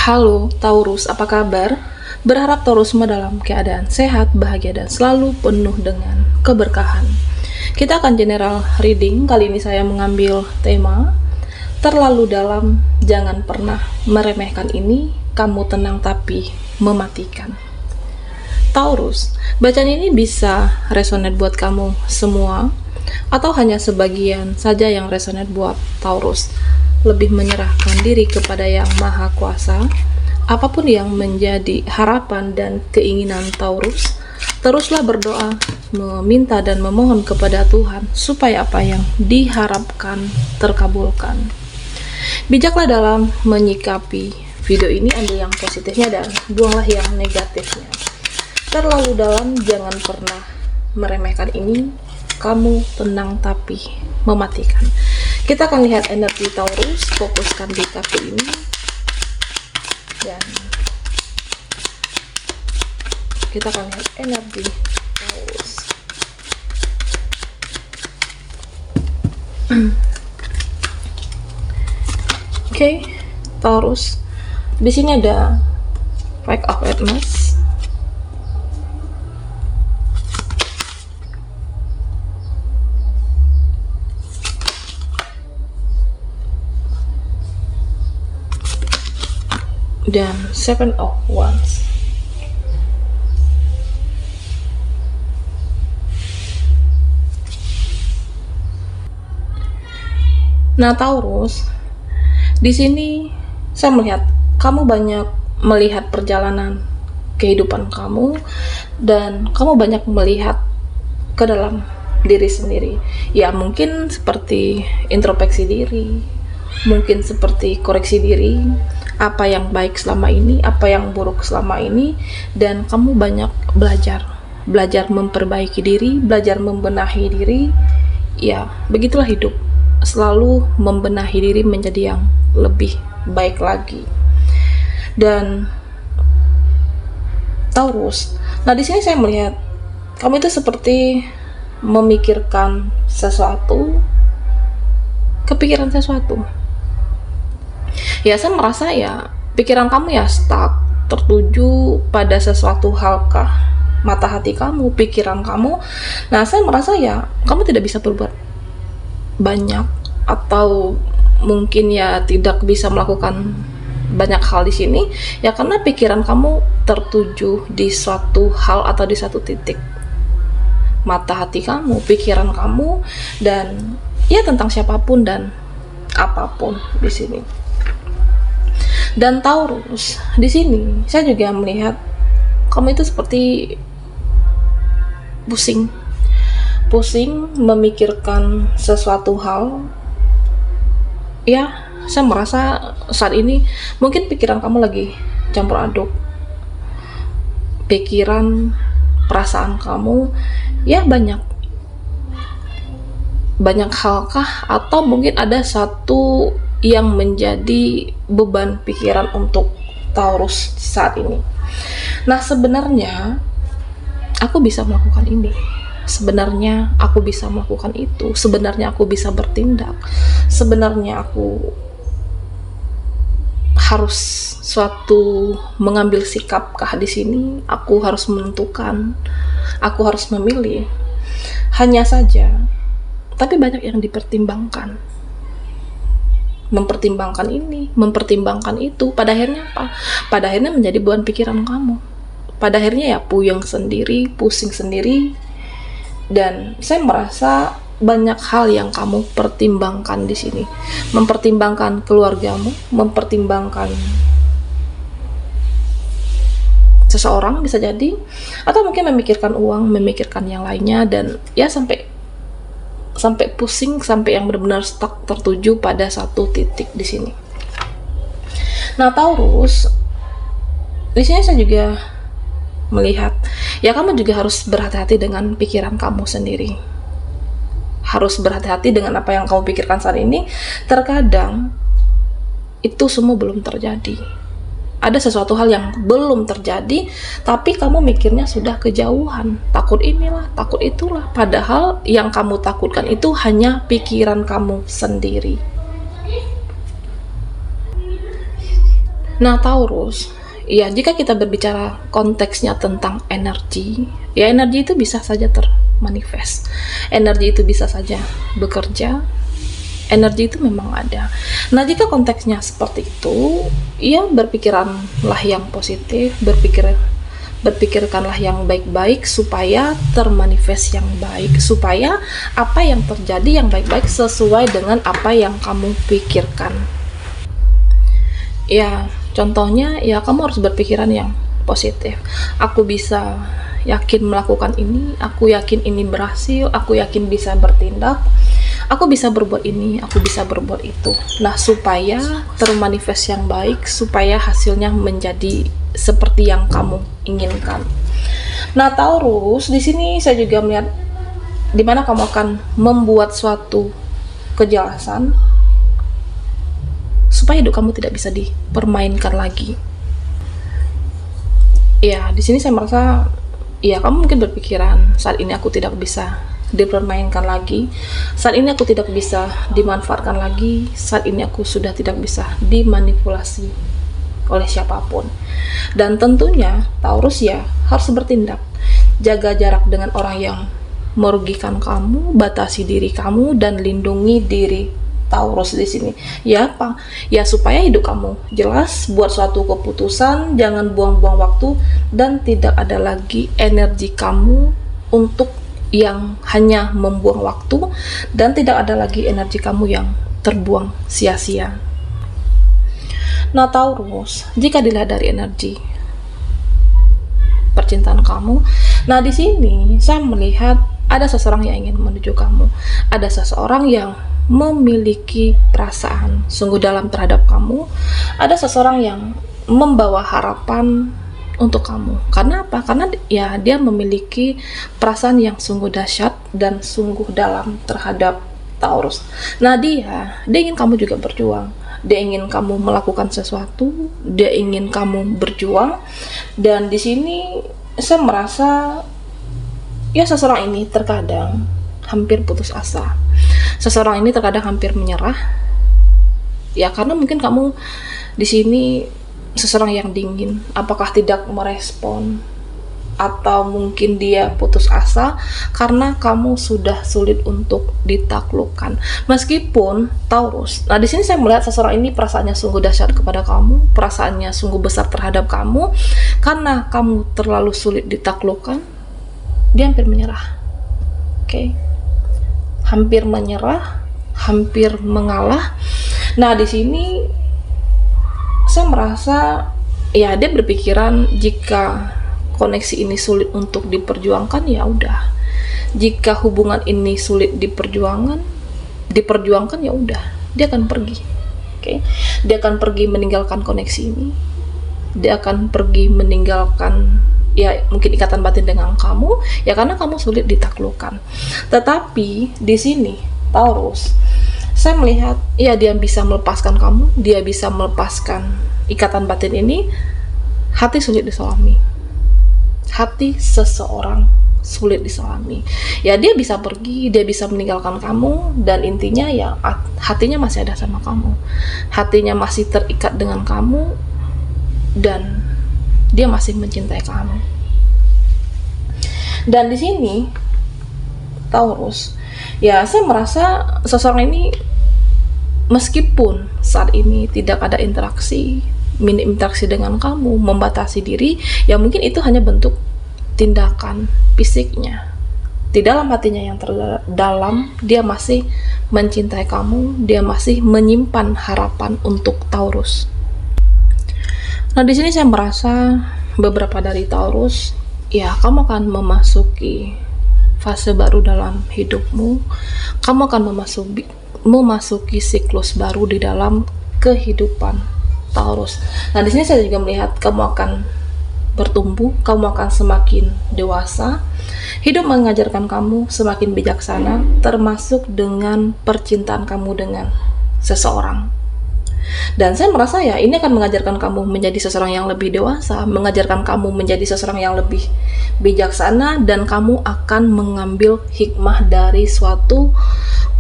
Halo Taurus, apa kabar? Berharap Taurus semua dalam keadaan sehat, bahagia, dan selalu penuh dengan keberkahan. Kita akan general reading. Kali ini saya mengambil tema terlalu dalam, jangan pernah meremehkan ini, kamu tenang tapi mematikan. Taurus, bacaan ini bisa resonate buat kamu semua, atau hanya sebagian saja yang resonate buat Taurus. Lebih menyerahkan diri kepada Yang Maha Kuasa. Apapun yang menjadi harapan dan keinginan Taurus, teruslah berdoa, meminta dan memohon kepada Tuhan supaya apa yang diharapkan terkabulkan. Bijaklah dalam menyikapi video ini, ambil yang positifnya dan buanglah yang negatifnya. Terlalu dalam, jangan pernah meremehkan ini, kamu tenang tapi mematikan. Kita akan lihat energi Taurus, fokuskan di kartu ini, dan kita akan lihat energi Taurus. Oke, Taurus. Di sini ada Five of Wands. Dan Seven of Wands. Nah, Taurus, di sini saya melihat kamu banyak melihat perjalanan kehidupan kamu, dan kamu banyak melihat ke dalam diri sendiri. Ya, mungkin seperti introspeksi diri, mungkin seperti koreksi diri, apa yang baik selama ini, apa yang buruk selama ini, dan kamu banyak belajar memperbaiki diri, belajar membenahi diri. Ya, begitulah hidup, selalu membenahi diri menjadi yang lebih baik lagi. Dan Taurus, nah di sini saya melihat kamu itu seperti memikirkan sesuatu, kepikiran sesuatu. Ya, saya merasa ya pikiran kamu ya stuck, tertuju pada sesuatu hal kah, mata hati kamu, pikiran kamu. Nah, saya merasa ya kamu tidak bisa berbuat banyak, atau mungkin ya tidak bisa melakukan banyak hal di sini ya karena pikiran kamu tertuju di suatu hal atau di satu titik. Mata hati kamu, pikiran kamu, dan ya tentang siapapun dan apapun di sini. Dan Taurus, di sini saya juga melihat kamu itu seperti pusing memikirkan sesuatu hal. Ya, saya merasa saat ini mungkin pikiran kamu lagi campur aduk. Pikiran, perasaan kamu ya banyak hal kah, atau mungkin ada satu yang menjadi beban pikiran untuk Taurus saat ini. Nah, sebenarnya aku bisa melakukan ini, sebenarnya aku bisa melakukan itu, sebenarnya aku bisa bertindak, sebenarnya aku harus suatu mengambil sikap kah di sini, aku harus menentukan, aku harus memilih. Hanya saja, tapi banyak yang dipertimbangkan. Mempertimbangkan ini, mempertimbangkan itu, pada akhirnya apa? Pada akhirnya menjadi beban pikiran kamu. Pada akhirnya ya puyeng sendiri, pusing sendiri, dan saya merasa banyak hal yang kamu pertimbangkan di sini. Mempertimbangkan keluargamu, mempertimbangkan seseorang bisa jadi, atau mungkin memikirkan uang, memikirkan yang lainnya, dan ya sampai pusing, sampai yang benar-benar stuck, tertuju pada satu titik di sini. Nah, Taurus, di sini saya juga melihat ya kamu juga harus berhati-hati dengan pikiran kamu sendiri. Harus berhati-hati dengan apa yang kamu pikirkan saat ini. Terkadang itu semua belum terjadi. Ada sesuatu hal yang belum terjadi, tapi kamu mikirnya sudah kejauhan, takut inilah, takut itulah, padahal yang kamu takutkan itu hanya pikiran kamu sendiri. Nah, Taurus, ya jika kita berbicara konteksnya tentang energi, ya energi itu bisa saja termanifest. Energi itu bisa saja bekerja. Energi itu memang ada. Nah, jika konteksnya seperti itu, ya berpikiranlah yang positif, berpikirkanlah yang baik-baik supaya termanifest yang baik, supaya apa yang terjadi yang baik-baik sesuai dengan apa yang kamu pikirkan. Ya, contohnya ya kamu harus berpikiran yang positif. Aku bisa yakin melakukan ini, aku yakin ini berhasil, aku yakin bisa bertindak, aku bisa berbuat ini, aku bisa berbuat itu. Nah, supaya termanifest yang baik, supaya hasilnya menjadi seperti yang kamu inginkan. Nah, Taurus, di sini saya juga melihat di mana kamu akan membuat suatu kejelasan supaya hidup kamu tidak bisa dipermainkan lagi. Ya, di sini saya merasa ya kamu mungkin berpikiran saat ini aku tidak bisa dipermainkan lagi, saat ini aku tidak bisa dimanfaatkan lagi, saat ini aku sudah tidak bisa dimanipulasi oleh siapapun. Dan tentunya Taurus ya harus bertindak, jaga jarak dengan orang yang merugikan kamu, batasi diri kamu, dan lindungi diri Taurus di sini. Ya apa? Ya supaya hidup kamu jelas, buat suatu keputusan, jangan buang-buang waktu, dan tidak ada lagi energi kamu untuk yang hanya membuang waktu, dan tidak ada lagi energi kamu yang terbuang sia-sia. Nah, Taurus, jika dilihat dari energi percintaan kamu, nah di sini saya melihat ada seseorang yang ingin menuju kamu, ada seseorang yang memiliki perasaan sungguh dalam terhadap kamu, ada seseorang yang membawa harapan untuk kamu. Karena apa? Karena ya dia memiliki perasaan yang sungguh dahsyat dan sungguh dalam terhadap Taurus. Nah, dia ingin kamu juga berjuang. Dia ingin kamu melakukan sesuatu, dia ingin kamu berjuang. Dan di sini saya merasa ya seseorang ini terkadang hampir putus asa. Seseorang ini terkadang hampir menyerah. Ya karena mungkin kamu di sini seseorang yang dingin, apakah tidak merespon, atau mungkin dia putus asa karena kamu sudah sulit untuk ditaklukkan. Meskipun Taurus, nah di sini saya melihat seseorang ini perasaannya sungguh dahsyat kepada kamu, perasaannya sungguh besar terhadap kamu, karena kamu terlalu sulit ditaklukkan, dia hampir menyerah. Oke. Hampir menyerah, hampir mengalah. Nah, di sini saya merasa ya dia berpikiran jika koneksi ini sulit untuk diperjuangkan, ya udah. Jika hubungan ini sulit diperjuangkan ya udah, dia akan pergi. Oke. Dia akan pergi meninggalkan koneksi ini. Dia akan pergi meninggalkan ya mungkin ikatan batin dengan kamu, ya karena kamu sulit ditaklukkan. Tetapi di sini Taurus, saya melihat ya dia bisa melepaskan kamu, dia bisa melepaskan ikatan batin ini. Hati sulit diselami, hati seseorang sulit diselami. Ya dia bisa pergi, dia bisa meninggalkan kamu, dan intinya ya hatinya masih ada sama kamu, hatinya masih terikat dengan kamu, dan dia masih mencintai kamu. Dan di sini Taurus, ya saya merasa seseorang ini meskipun saat ini tidak ada interaksi, minim interaksi dengan kamu, membatasi diri, ya mungkin itu hanya bentuk tindakan fisiknya. Di dalam hatinya yang terdalam, dia masih mencintai kamu, dia masih menyimpan harapan untuk Taurus. Nah, di sini saya merasa beberapa dari Taurus, ya kamu akan memasuki fase baru dalam hidupmu. Kamu akan memasuki siklus baru di dalam kehidupan Taurus. Nah, di sini saya juga melihat kamu akan bertumbuh, kamu akan semakin dewasa. Hidup mengajarkan kamu semakin bijaksana, termasuk dengan percintaan kamu dengan seseorang. Dan saya merasa ya ini akan mengajarkan kamu menjadi seseorang yang lebih dewasa, mengajarkan kamu menjadi seseorang yang lebih bijaksana, dan kamu akan mengambil hikmah dari suatu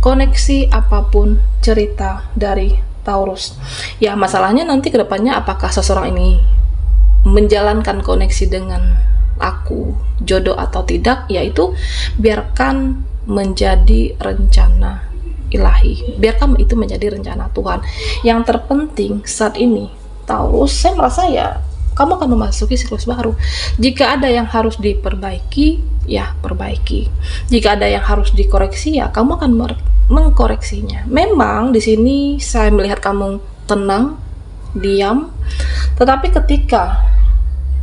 koneksi apapun cerita dari Taurus. Ya, masalahnya nanti kedepannya apakah seseorang ini menjalankan koneksi dengan aku, jodoh atau tidak, yaitu biarkan menjadi rencana ilahi, biarkan itu menjadi rencana Tuhan. Yang terpenting saat ini, Taurus, saya merasa ya kamu akan memasuki siklus baru. Jika ada yang harus diperbaiki, ya perbaiki. Jika ada yang harus dikoreksi, ya kamu akan mengkoreksinya. Memang di sini saya melihat kamu tenang, diam, tetapi ketika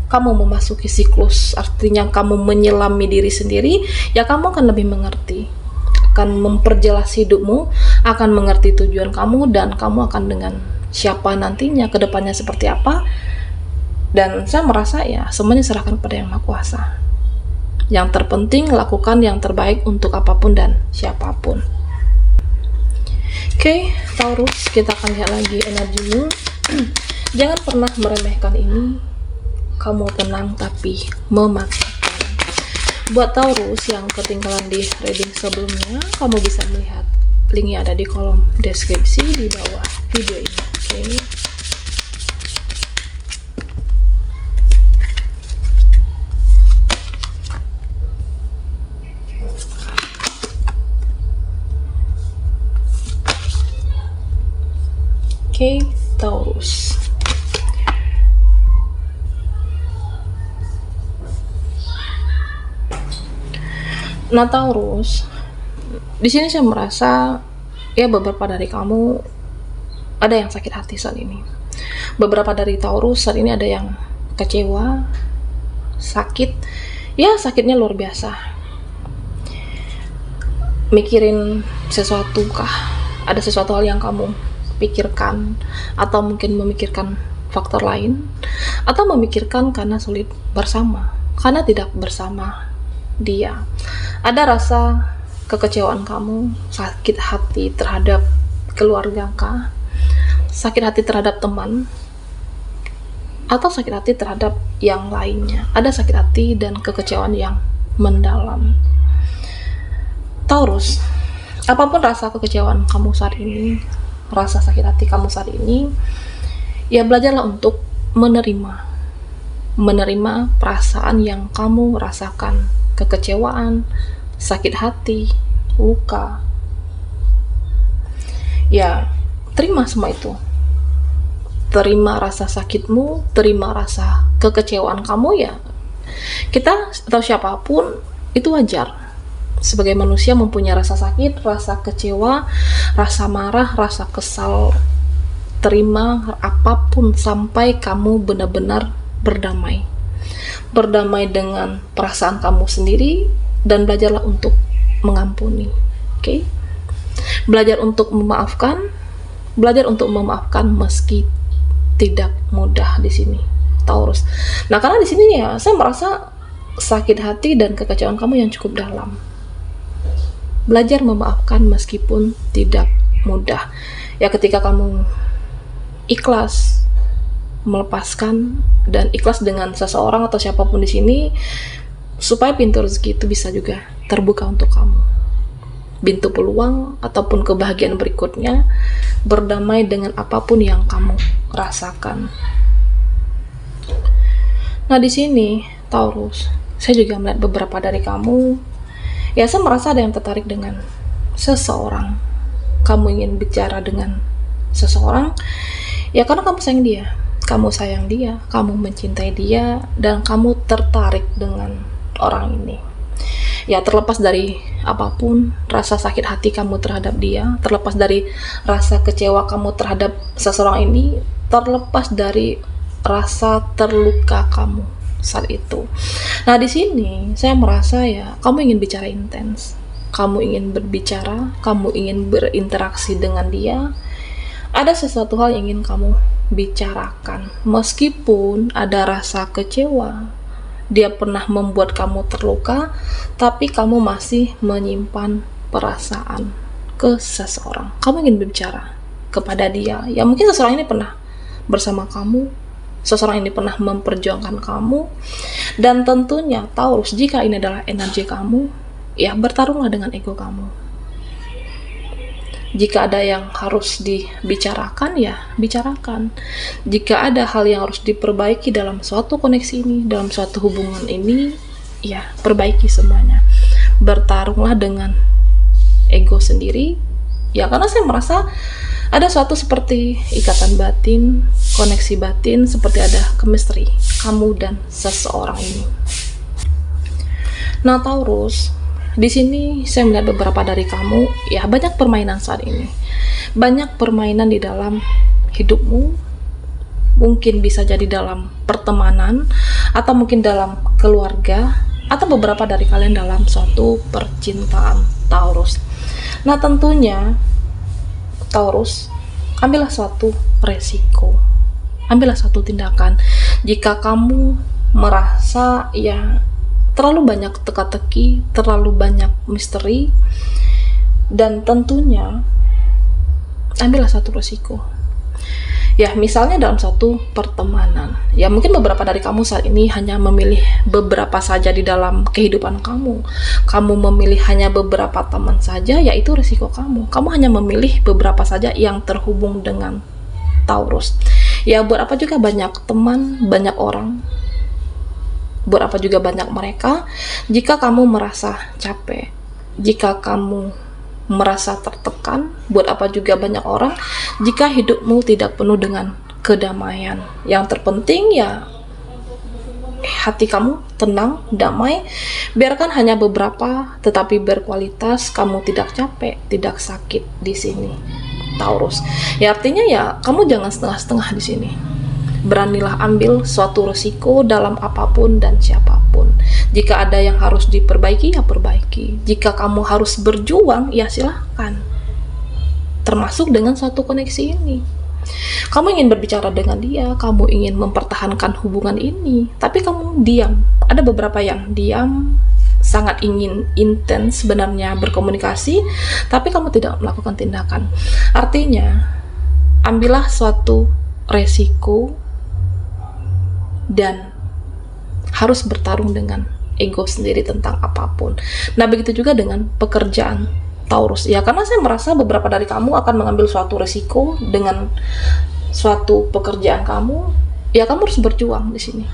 kamu memasuki siklus, artinya kamu menyelami diri sendiri, ya kamu akan lebih mengerti, akan memperjelas hidupmu, akan mengerti tujuan kamu, dan kamu akan dengan siapa nantinya, kedepannya seperti apa. Dan saya merasa ya semuanya serahkan pada Yang Maha Kuasa. Yang terpenting lakukan yang terbaik untuk apapun dan siapapun. Oke, Taurus, kita akan lihat lagi energimu. Jangan pernah meremehkan ini. Kamu tenang tapi memaksakan. Buat Taurus yang ketinggalan di reading sebelumnya, kamu bisa melihat linknya ada di kolom deskripsi di bawah video ini. Oke. Oke, Taurus. Nah, Taurus, di sini saya merasa ya beberapa dari kamu ada yang sakit hati saat ini. Beberapa dari Taurus saat ini ada yang kecewa, sakit. Ya, sakitnya luar biasa. Mikirin sesuatu kah? Ada sesuatu hal yang kamu pikirkan, atau mungkin memikirkan faktor lain, atau memikirkan karena sulit bersama, karena tidak bersama dia. Ada rasa kekecewaan kamu, sakit hati terhadap keluarga kah, sakit hati terhadap teman, atau sakit hati terhadap yang lainnya. Ada sakit hati dan kekecewaan yang mendalam. Taurus, apapun rasa kekecewaan kamu saat ini, rasa sakit hati kamu saat ini, ya belajarlah untuk menerima perasaan yang kamu rasakan, kekecewaan, sakit hati, luka. Ya, terima semua itu. Terima rasa sakitmu, terima rasa kekecewaan kamu. Ya, kita atau siapapun itu wajar. Sebagai manusia mempunyai rasa sakit, rasa kecewa, rasa marah, rasa kesal. Terima apapun sampai kamu benar-benar berdamai. Berdamai dengan perasaan kamu sendiri, dan belajarlah untuk mengampuni. Oke? Belajar untuk memaafkan, belajar untuk memaafkan meski tidak mudah di sini, Taurus. Nah, karena di sini ya saya merasa sakit hati dan kekecewaan kamu yang cukup dalam. Belajar memaafkan meskipun tidak mudah. Ya, ketika kamu ikhlas melepaskan dan ikhlas dengan seseorang atau siapapun di sini, supaya pintu rezeki itu bisa juga terbuka untuk kamu. Pintu peluang ataupun kebahagiaan berikutnya, berdamai dengan apapun yang kamu rasakan. Nah, di sini Taurus, saya juga melihat beberapa dari kamu. Ya, saya merasa ada yang tertarik dengan seseorang. Kamu ingin bicara dengan seseorang, ya karena kamu sayang dia, kamu mencintai dia, dan kamu tertarik dengan orang ini. Ya, terlepas dari apapun rasa sakit hati kamu terhadap dia, terlepas dari rasa kecewa kamu terhadap seseorang ini, terlepas dari rasa terluka kamu saat itu. Nah, di sini saya merasa ya kamu ingin bicara intens, kamu ingin berbicara, kamu ingin berinteraksi dengan dia. Ada sesuatu hal yang ingin kamu bicarakan, meskipun ada rasa kecewa, dia pernah membuat kamu terluka, tapi kamu masih menyimpan perasaan ke seseorang. Kamu ingin berbicara kepada dia. Ya, mungkin seseorang ini pernah bersama kamu, seseorang ini pernah memperjuangkan kamu, dan tentunya Taurus, jika ini adalah energi kamu, ya bertarunglah dengan ego kamu. Jika ada yang harus dibicarakan, ya bicarakan. Jika ada hal yang harus diperbaiki dalam suatu koneksi ini, dalam suatu hubungan ini, ya perbaiki semuanya. Bertarunglah dengan ego sendiri, ya karena saya merasa ada suatu seperti ikatan batin, koneksi batin, seperti ada chemistry kamu dan seseorang ini. Nah Taurus, di sini saya melihat beberapa dari kamu, ya banyak permainan saat ini, banyak permainan di dalam hidupmu. Mungkin bisa jadi dalam pertemanan, atau mungkin dalam keluarga, atau beberapa dari kalian dalam suatu percintaan Taurus. Nah tentunya Taurus, ambillah suatu resiko, ambillah suatu tindakan. Jika kamu merasa ya terlalu banyak teka-teki, terlalu banyak misteri, dan tentunya ambillah satu resiko. Ya misalnya dalam satu pertemanan, ya mungkin beberapa dari kamu saat ini hanya memilih beberapa saja di dalam kehidupan kamu. Kamu memilih hanya beberapa teman saja, yaitu resiko kamu. Kamu hanya memilih beberapa saja yang terhubung dengan Taurus. Ya buat apa juga banyak teman, banyak orang, buat apa juga banyak mereka, jika kamu merasa capek, jika kamu merasa tertekan, buat apa juga banyak orang, jika hidupmu tidak penuh dengan kedamaian. Yang terpenting ya hati kamu tenang, damai. Biarkan hanya beberapa, tetapi berkualitas. Kamu tidak capek, tidak sakit di sini, Taurus. Ya artinya ya kamu jangan setengah-setengah di sini. Beranilah ambil suatu resiko dalam apapun dan siapapun. Jika ada yang harus diperbaiki, ya perbaiki. Jika kamu harus berjuang, ya silahkan. Termasuk dengan suatu koneksi ini. Kamu ingin berbicara dengan dia, kamu ingin mempertahankan hubungan ini, tapi kamu diam. Ada beberapa yang diam, sangat ingin intens sebenarnya berkomunikasi, tapi kamu tidak melakukan tindakan. Artinya, ambillah suatu resiko dan harus bertarung dengan ego sendiri tentang apapun. Nah begitu juga dengan pekerjaan Taurus, ya karena saya merasa beberapa dari kamu akan mengambil suatu resiko dengan suatu pekerjaan kamu, ya kamu harus berjuang di sini.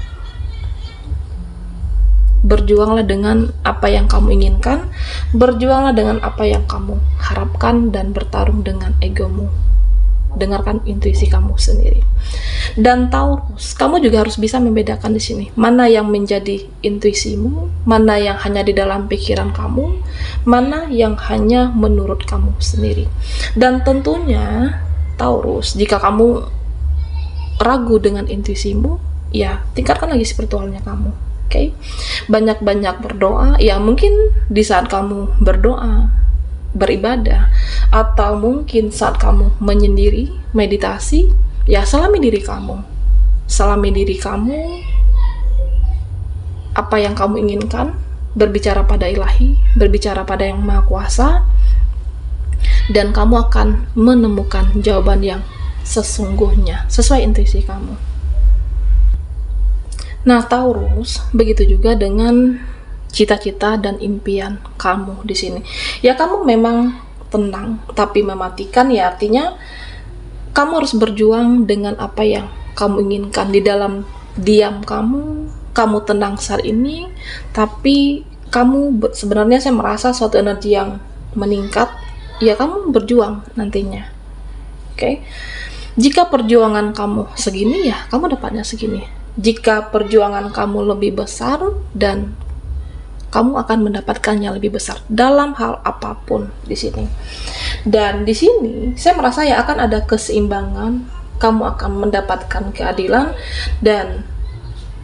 Berjuanglah dengan apa yang kamu inginkan, berjuanglah dengan apa yang kamu harapkan, dan bertarung dengan egomu. Dengarkan intuisi kamu sendiri. Dan Taurus, kamu juga harus bisa membedakan di sini mana yang menjadi intuisimu, mana yang hanya di dalam pikiran kamu, mana yang hanya menurut kamu sendiri. Dan tentunya Taurus, jika kamu ragu dengan intuisimu, ya tingkatkan lagi spiritualnya kamu. Oke? Banyak-banyak berdoa. Ya mungkin di saat kamu berdoa, beribadah, atau mungkin saat kamu menyendiri, meditasi, ya selami diri kamu. Selami diri kamu, apa yang kamu inginkan, berbicara pada ilahi, berbicara pada yang maha kuasa, dan kamu akan menemukan jawaban yang sesungguhnya, sesuai intuisi kamu. Nah Taurus, begitu juga dengan cita-cita dan impian kamu di sini. Ya kamu memang tenang, tapi mematikan, ya artinya kamu harus berjuang dengan apa yang kamu inginkan. Di dalam diam kamu tenang saat ini, tapi kamu sebenarnya saya merasa suatu energi yang meningkat. Ya kamu berjuang nantinya. Oke? Jika perjuangan kamu segini, ya kamu dapatnya segini. Jika perjuangan kamu lebih besar, dan kamu akan mendapatkannya lebih besar dalam hal apapun di sini. Dan di sini saya merasa ya akan ada keseimbangan, kamu akan mendapatkan keadilan, dan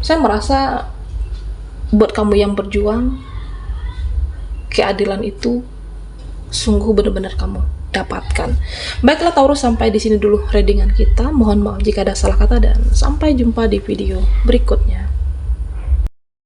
saya merasa buat kamu yang berjuang, keadilan itu sungguh benar-benar kamu dapatkan. Baiklah Taurus, sampai di sini dulu readingan kita. Mohon maaf jika ada salah kata, dan sampai jumpa di video berikutnya.